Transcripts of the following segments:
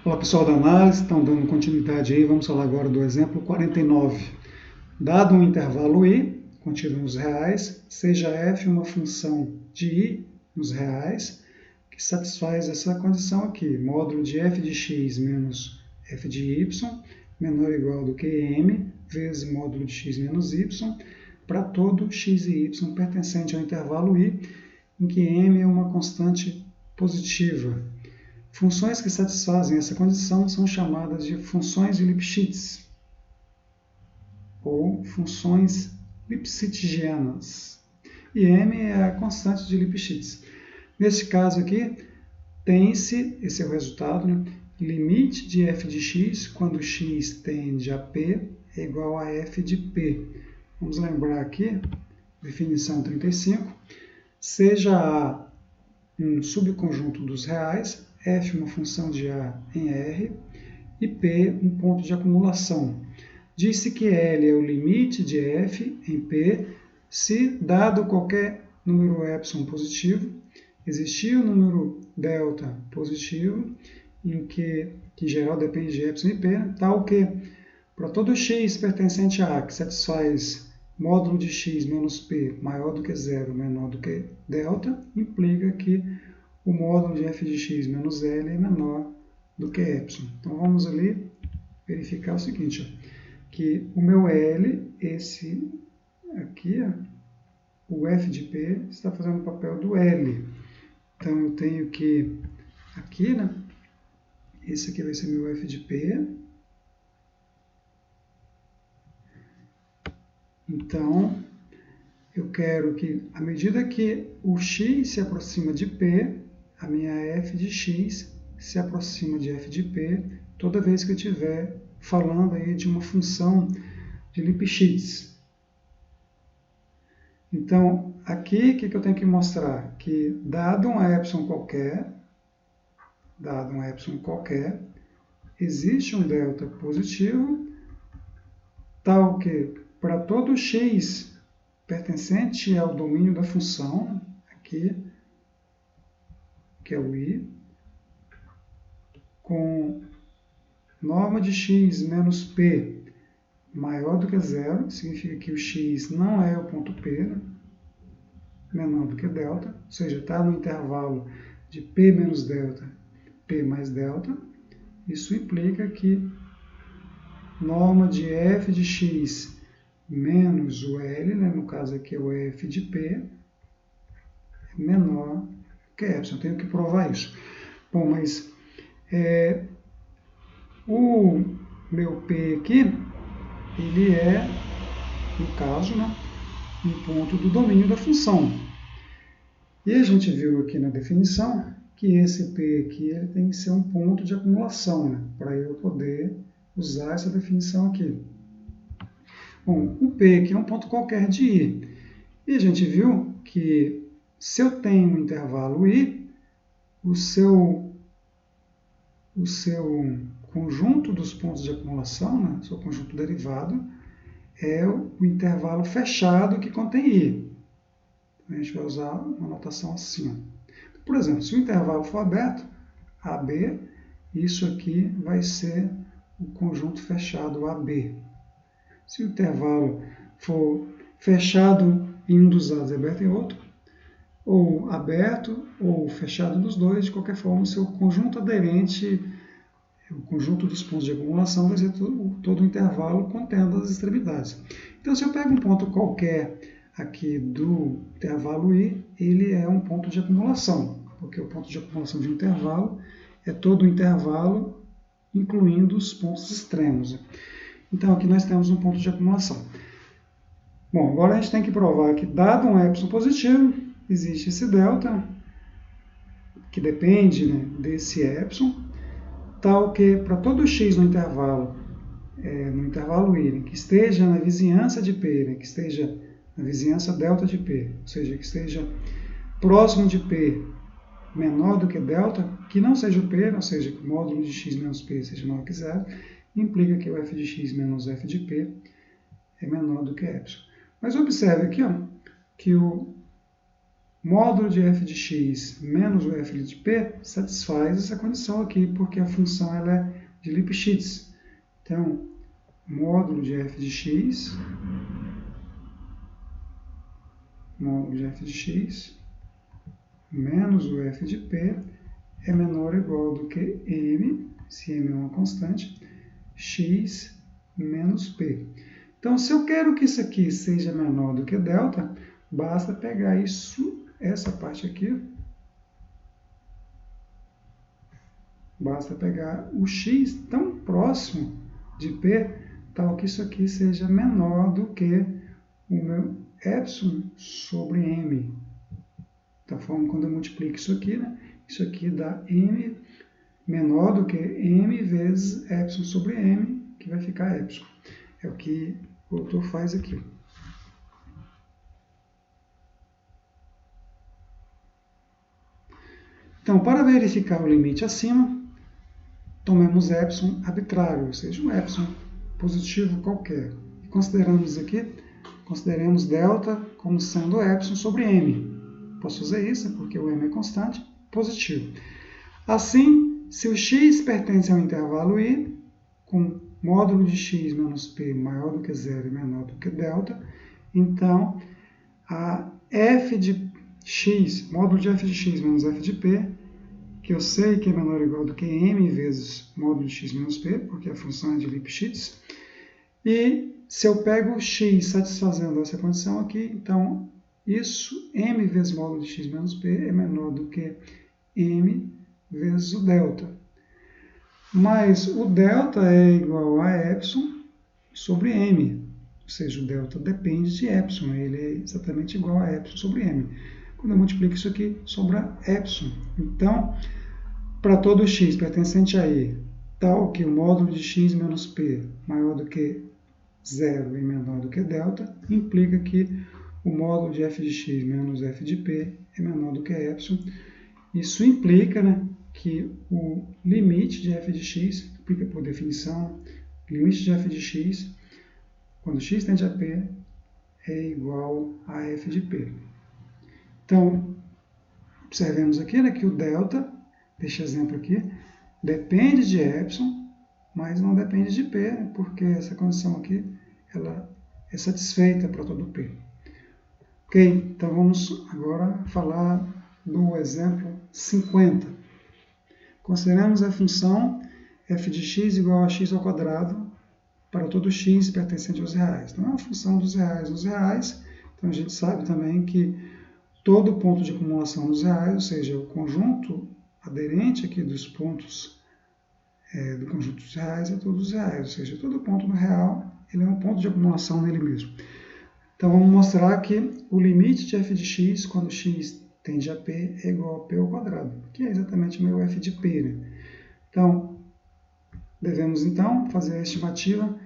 Olá pessoal da análise, estão dando continuidade aí, vamos falar agora do exemplo 49. Dado um intervalo i, contido nos reais, seja f uma função de i nos reais, que satisfaz essa condição aqui, módulo de f de x menos f de y, menor ou igual do que m, vezes módulo de x menos y, para todo x e y pertencente ao intervalo i, em que m é uma constante positiva. Funções que satisfazem essa condição são chamadas de funções de Lipschitz, ou funções lipschitzianas. E m é a constante de Lipschitz. Neste caso aqui, tem-se, esse é o resultado, né? Limite de f de x quando x tende a p é igual a f de p. Vamos lembrar aqui, definição 35, seja A um subconjunto dos reais, f uma função de A em R e P um ponto de acumulação. Diz-se que L é o limite de f em P se, dado qualquer número epsilon positivo, existir o número delta positivo, que em geral depende de epsilon e P, tal que para todo x pertencente a A que satisfaz módulo de x menos P maior do que zero, menor do que delta, implica que o módulo de f de x menos L é menor do que epsilon. Então, vamos ali verificar o seguinte, que o meu L, esse aqui, o f de P, está fazendo o papel do L. Então, eu tenho que, aqui, né, esse aqui vai ser meu f de P. Então, eu quero que, à medida que o x se aproxima de P, a minha f de x se aproxima de f de P toda vez que eu estiver falando aí de uma função de Lipschitz. Então, aqui, o que eu tenho que mostrar? Que, dado um epsilon qualquer, existe um delta positivo, tal que, para todo x pertencente ao domínio da função, aqui, que é o i, com norma de x menos p maior do que zero, significa que o x não é o ponto P, né? Menor do que delta, ou seja, está no intervalo de P menos delta, P mais delta. Isso implica que norma de f de x menos o L, né? No caso aqui é o f de P, é menor que epsilon. Eu tenho que provar isso. Bom, mas o meu P aqui, ele é, no caso, né, um ponto do domínio da função. E a gente viu aqui na definição que esse P aqui ele tem que ser um ponto de acumulação, né, para eu poder usar essa definição aqui. Bom, o P aqui é um ponto qualquer de I. E a gente viu que se eu tenho um intervalo I, o seu conjunto dos pontos de acumulação, né, seu conjunto derivado, é o intervalo fechado que contém I. A gente vai usar uma notação assim. Por exemplo, se o intervalo for aberto, AB, isso aqui vai ser o conjunto fechado AB. Se o intervalo for fechado em um dos lados e aberto em outro, ou aberto ou fechado nos dois, de qualquer forma, o seu conjunto aderente, o conjunto dos pontos de acumulação vai ser todo o intervalo contendo as extremidades. Então, se eu pego um ponto qualquer aqui do intervalo I, ele é um ponto de acumulação, porque o ponto de acumulação de um intervalo é todo o intervalo, incluindo os pontos extremos. Então, aqui nós temos um ponto de acumulação. Bom, agora a gente tem que provar que, dado um epsilon positivo, existe esse delta, que depende, né, desse epsilon, tal que para todo x no intervalo I, que esteja na vizinhança de P, que esteja na vizinhança delta de P, ou seja, que esteja próximo de P menor do que delta, que não seja o P, ou seja, que o módulo de x menos P seja maior que zero, implica que o f de x menos f de P é menor do que epsilon. Mas observe aqui, ó, que o módulo de f de x menos o f de p satisfaz essa condição aqui, porque a função ela é de Lipschitz. Então, módulo de f de x menos o f de p é menor ou igual do que m, se m é uma constante, x menos p. Então, se eu quero que isso aqui seja menor do que delta, basta pegar essa parte aqui, basta pegar o x tão próximo de p, tal que isso aqui seja menor do que o meu epsilon sobre m. Da forma quando eu multiplico isso aqui, né? Isso aqui dá m menor do que m vezes epsilon sobre m, que vai ficar epsilon. É o que o autor faz aqui. Então, para verificar o limite acima, tomemos epsilon arbitrário, ou seja, um epsilon positivo qualquer. E consideramos delta como sendo epsilon sobre m. Posso fazer isso porque o m é constante, positivo. Assim, se o x pertence ao intervalo i, com módulo de x menos p maior do que zero e menor do que delta, então a f de x, módulo de f de x menos f de p, que eu sei que é menor ou igual do que m vezes módulo de x menos p, porque a função é de Lipschitz. E se eu pego o x satisfazendo essa condição aqui, então isso, m vezes módulo de x menos p, é menor do que m vezes o delta. Mas o delta é igual a epsilon sobre m, ou seja, o delta depende de epsilon, ele é exatamente igual a epsilon sobre m. Quando eu multiplico isso aqui, sobra epsilon. Então, para todo x pertencente a i, tal que o módulo de x menos p maior do que zero e menor do que delta, implica que o módulo de f de x menos f de p é menor do que epsilon. Isso implica, né, que o limite de f de x, implica por definição, limite de f de x, quando x tende a p, é igual a f de p. Então, observemos aqui, né, que o delta, deste exemplo aqui, depende de epsilon, mas não depende de p, né, porque essa condição aqui ela é satisfeita para todo p. Ok, então vamos agora falar do exemplo 50. Consideramos a função f de x igual a x ao quadrado para todo x pertencente aos reais. Então, é uma função dos reais nos reais. Então, a gente sabe também que todo ponto de acumulação nos reais, ou seja, o conjunto aderente aqui dos pontos do conjunto dos reais é todos os reais, ou seja, todo ponto no real ele é um ponto de acumulação nele mesmo. Então, vamos mostrar que o limite de f de x, quando x tende a p, é igual a p ao quadrado, que é exatamente o meu f de p. Né? Então, devemos, então, fazer a estimativa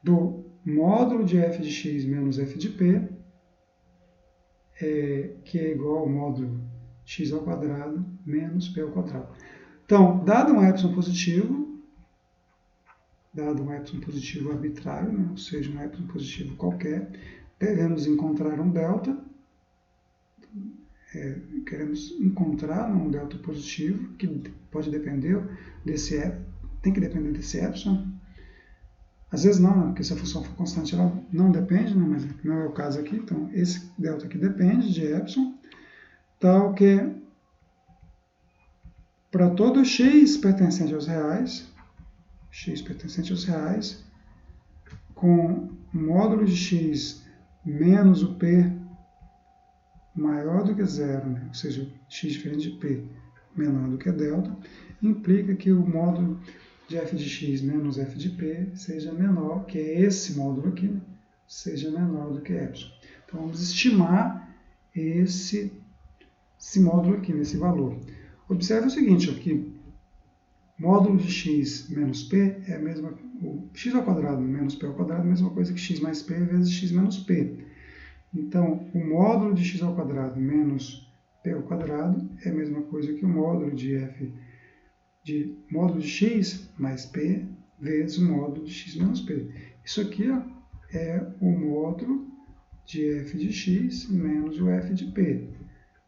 do módulo de f de x menos f de p, que é igual ao módulo x ao quadrado menos p ao quadrado. Então, dado um epsilon positivo arbitrário, né, ou seja, um epsilon positivo qualquer, devemos encontrar um delta. Queremos encontrar um delta positivo, que pode depender tem que depender desse epsilon. Às vezes não, né, porque se a função for constante, ela não depende, né, mas não é o caso aqui. Então, esse delta aqui depende de epsilon, tal que para todo x pertencente aos reais, com módulo de x menos o p maior do que zero, né? Ou seja, x diferente de p menor do que delta, implica que o módulo de f de x menos f de p seja menor, que é esse módulo aqui, né? Seja menor do que epsilon. Então, vamos estimar esse módulo aqui, nesse valor. Observe o seguinte aqui, módulo de x menos p é a mesma, o x ao quadrado menos p ao quadrado é a mesma coisa que x mais p vezes x menos p. Então, o módulo de x ao quadrado menos p ao quadrado é a mesma coisa que o módulo de módulo de x mais p vezes o módulo de x menos p. Isso aqui ó, é o módulo de f de x menos o f de p,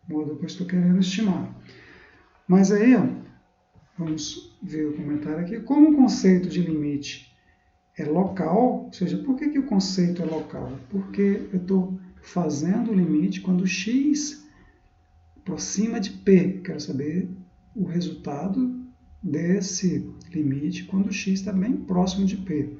modo que eu estou querendo estimar. Mas aí, ó, vamos ver o comentário aqui. Como o conceito de limite é local, ou seja, por que o conceito é local? Porque eu estou fazendo o limite quando x aproxima de p. Quero saber o resultado desse limite quando x está bem próximo de p.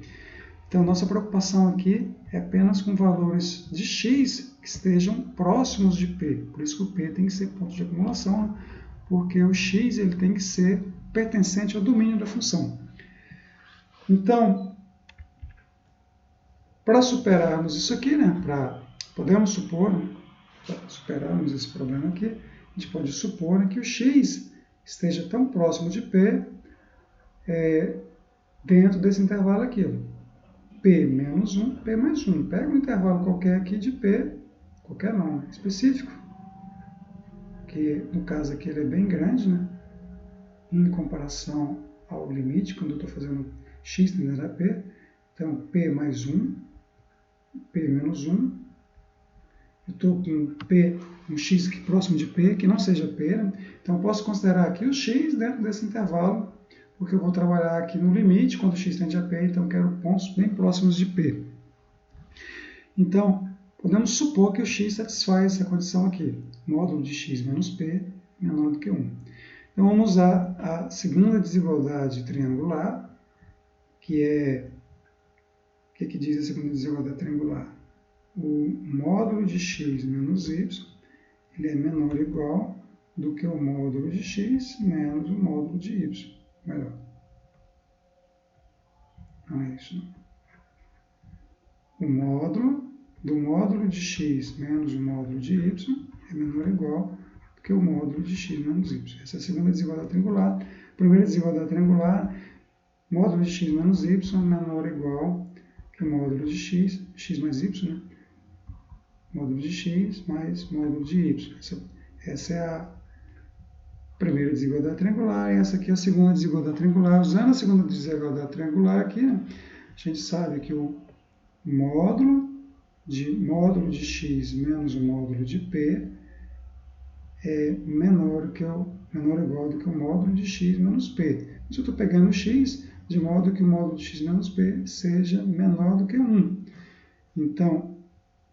Então, nossa preocupação aqui é apenas com valores de x que estejam próximos de p. Por isso que o p tem que ser ponto de acumulação, porque o x ele tem que ser pertencente ao domínio da função. Então, para superarmos isso aqui, né, podemos supor, para superarmos esse problema aqui, a gente pode supor que o x esteja tão próximo de p dentro desse intervalo aqui. P menos 1, P mais 1. Pega um intervalo qualquer aqui de P, qualquer não, específico, que no caso aqui ele é bem grande, né? Em comparação ao limite, quando eu estou fazendo x tendendo a P. Então, P mais 1, P menos 1. Eu estou com P, um x aqui próximo de P, que não seja P, né? Então eu posso considerar aqui o x dentro desse intervalo, porque eu vou trabalhar aqui no limite, quando x tende a P, então eu quero pontos bem próximos de P. Então, podemos supor que o x satisfaz essa condição aqui, módulo de x menos P menor do que 1. Então, vamos usar a segunda desigualdade triangular, que é... O que diz a segunda desigualdade triangular? O módulo de x menos y ele é menor ou igual do que o módulo de x menos o módulo de y. Melhor. Não é isso, não. O módulo do módulo de x menos o módulo de y é menor ou igual do que o módulo de x menos y. Essa é a segunda desigualdade triangular. Primeira desigualdade triangular, módulo de x menos y é menor ou igual que o módulo de x mais y, né? Módulo de x mais módulo de y. Essa é a primeira desigualdade triangular, e essa aqui é a segunda desigualdade triangular. Usando a segunda desigualdade triangular aqui, né, a gente sabe que o módulo de x menos o módulo de p é menor ou igual do que o módulo de x menos p. Mas eu estou pegando o x de modo que o módulo de x menos p seja menor do que 1. Então,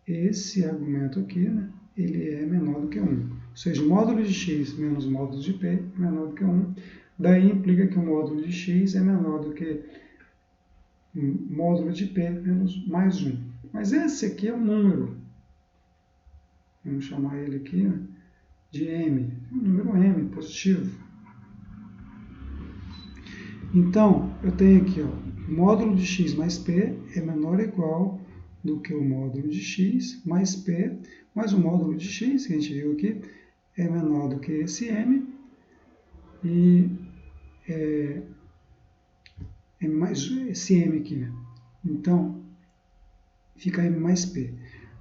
esse argumento aqui, né, ele é menor do que 1. Ou seja, o módulo de x menos o módulo de p é menor do que 1. Daí implica que o módulo de x é menor do que o módulo de p menos mais 1. Mas esse aqui é um número. Vamos chamar ele aqui, né, de m. É um número m, positivo. Então, eu tenho aqui, ó, o módulo de x mais p é menor ou igual do que o módulo de x mais p, mais o módulo de x, que a gente viu aqui, é menor do que esse m, e é mais esse m aqui, né? Então, fica m mais p.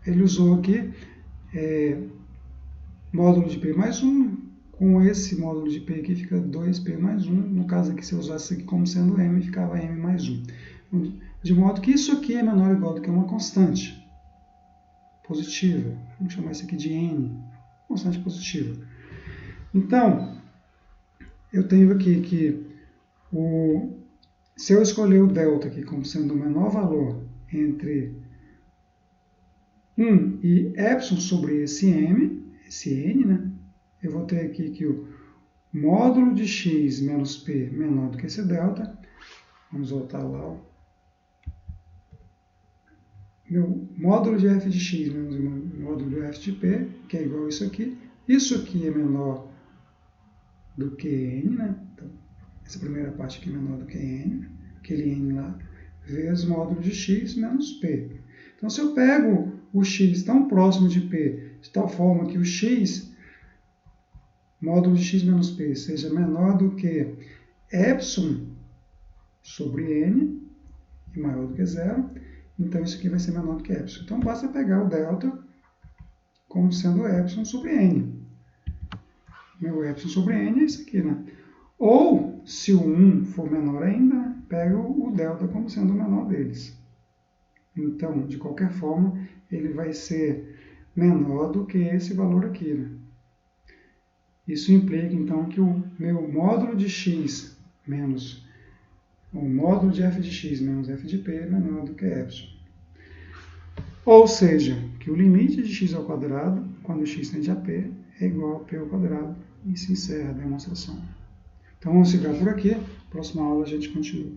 Ele usou aqui módulo de p mais 1, com esse módulo de p aqui fica 2p mais 1, no caso aqui se eu usasse isso aqui como sendo m, ficava m mais 1. De modo que isso aqui é menor ou igual do que uma constante positiva. Vamos chamar isso aqui de n, constante positiva. Então, eu tenho aqui que se eu escolher o delta aqui como sendo o menor valor entre 1 e epsilon sobre esse m, esse n, né? Eu vou ter aqui que o módulo de x menos p menor do que esse delta. Vamos voltar lá, ó. Meu módulo de f de x menos o módulo de f de p, que é igual a isso aqui. Isso aqui é menor do que n, né? Então, essa primeira parte aqui é menor do que n, aquele n lá, vezes módulo de x menos p. Então, se eu pego o x tão próximo de p, de tal forma que o x, módulo de x menos p, seja menor do que epsilon sobre n, e maior do que zero, então isso aqui vai ser menor do que epsilon. Então, basta pegar o delta como sendo epsilon sobre n. Meu epsilon sobre n é isso aqui, né? Ou, se o 1 for menor ainda, né, pega o delta como sendo o menor deles. Então, de qualquer forma, ele vai ser menor do que esse valor aqui. Né? Isso implica, então, que o meu módulo de x menos o módulo de f de x menos f de p é menor do que epsilon. Ou seja, que o limite de x ao quadrado, quando x tende a p, é igual a p ao quadrado. E se encerra a demonstração. Então, vamos ficar por aqui. Próxima aula a gente continua.